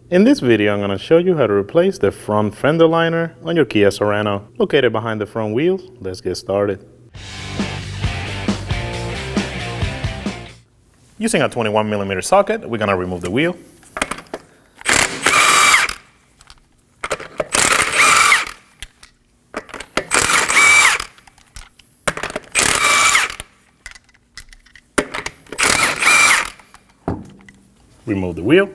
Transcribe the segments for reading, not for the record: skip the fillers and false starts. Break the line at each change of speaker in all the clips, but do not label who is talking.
In this video, I'm going to show you how to replace the front fender liner on your Kia Sorento. Located behind the front wheels, let's get started. Using a 21mm socket, we're going to remove the wheel. Remove the wheel.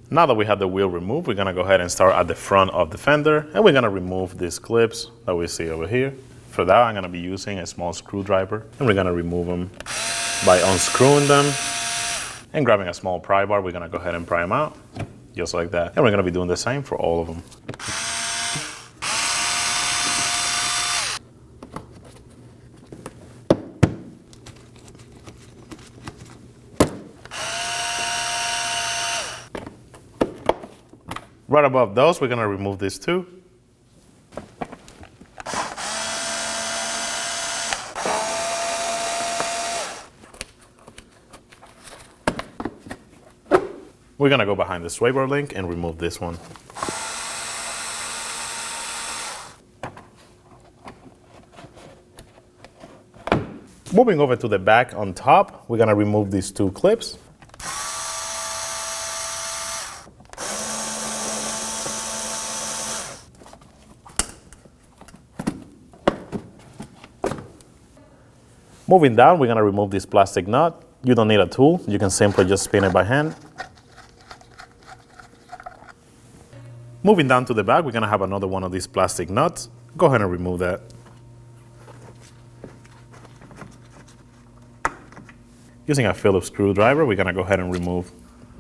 Now that we have the wheel removed, we're going to go ahead and start at the front of the fender, and we're going to remove these clips that we see over here. For that, I'm going to be using a small screwdriver, and we're going to remove them by unscrewing them and grabbing a small pry bar. We're going to go ahead and pry them out, just like that. And we're going to be doing the same for all of them. Right above those, we're going to remove these two. We're going to go behind the sway bar link and remove this one. Moving over to the back on top, we're going to remove these two clips. Moving down, we're going to remove this plastic nut. You don't need a tool. You can simply just spin it by hand. Moving down to the back, we're going to have another one of these plastic nuts. Go ahead and remove that. Using a Phillips screwdriver, we're going to go ahead and remove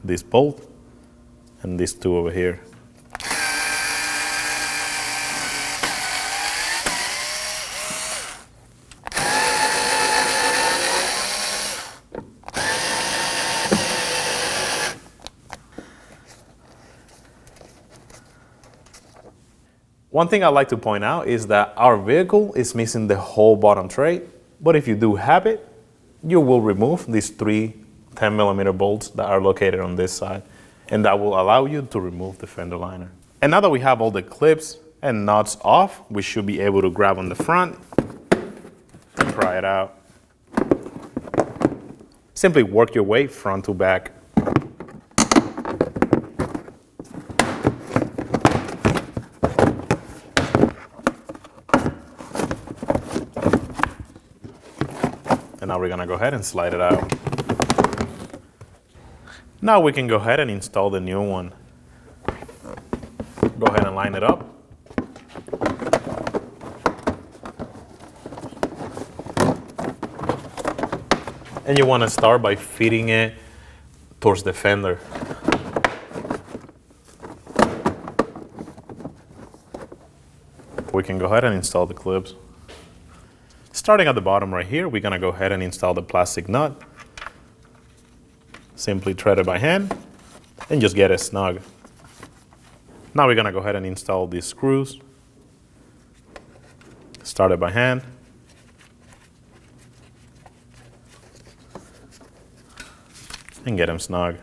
this bolt and these two over here. One thing I'd like to point out is that our vehicle is missing the whole bottom tray, but if you do have it, you will remove these three 10mm bolts that are located on this side, and that will allow you to remove the fender liner. And now that we have all the clips and nuts off, we should be able to grab on the front and pry it out. Simply work your way front to back. And now we're going to go ahead and slide it out. Now we can go ahead and install the new one. Go ahead and line it up. And you want to start by feeding it towards the fender. We can go ahead and install the clips. Starting at the bottom right here, we're going to go ahead and install the plastic nut. Simply thread it by hand and just get it snug. Now we're going to go ahead and install these screws. Start it by hand. And get them snug.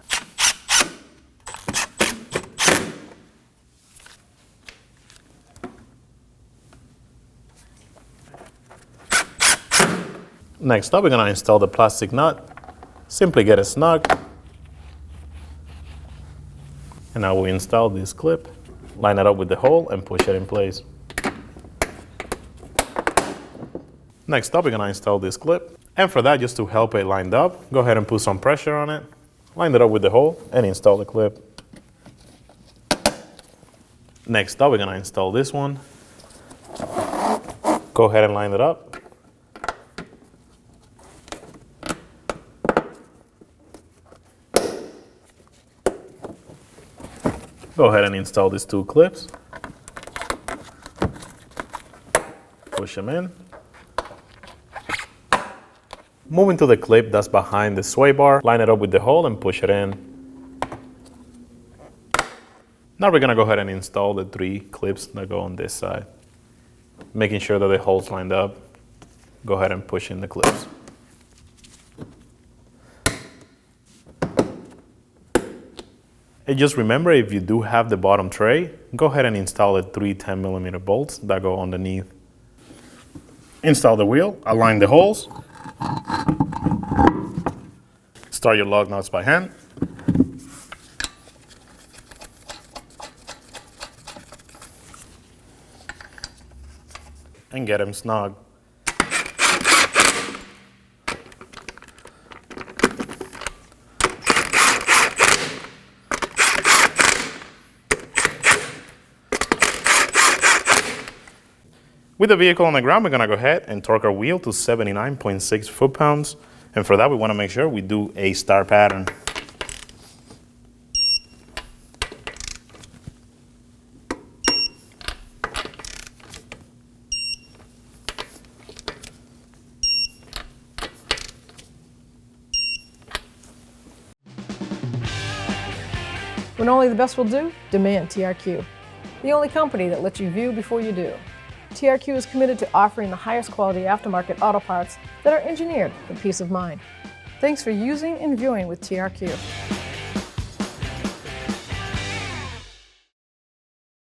Next up, we're going to install the plastic nut. Simply get it snug. And now we install this clip, line it up with the hole, and push it in place. Next up, we're going to install this clip. And for that, just to help it lined up, go ahead and put some pressure on it, line it up with the hole, and install the clip. Next up, we're going to install this one. Go ahead and line it up. Go ahead and install these two clips. Push them in. Moving to the clip that's behind the sway bar, line it up with the hole and push it in. Now we're going to go ahead and install the three clips that go on this side. Making sure that the hole's lined up. Go ahead and push in the clips. And just remember, if you do have the bottom tray, go ahead and install the 3 10mm bolts that go underneath. Install the wheel, align the holes, start your lug nuts by hand, and get them snug. With the vehicle on the ground, we're going to go ahead and torque our wheel to 79.6 foot-pounds. And for that, we want to make sure we do a star pattern.
When only the best will do, demand TRQ. The only company that lets you view before you do. TRQ is committed to offering the highest quality aftermarket auto parts that are engineered for peace of mind. Thanks for using and viewing with TRQ.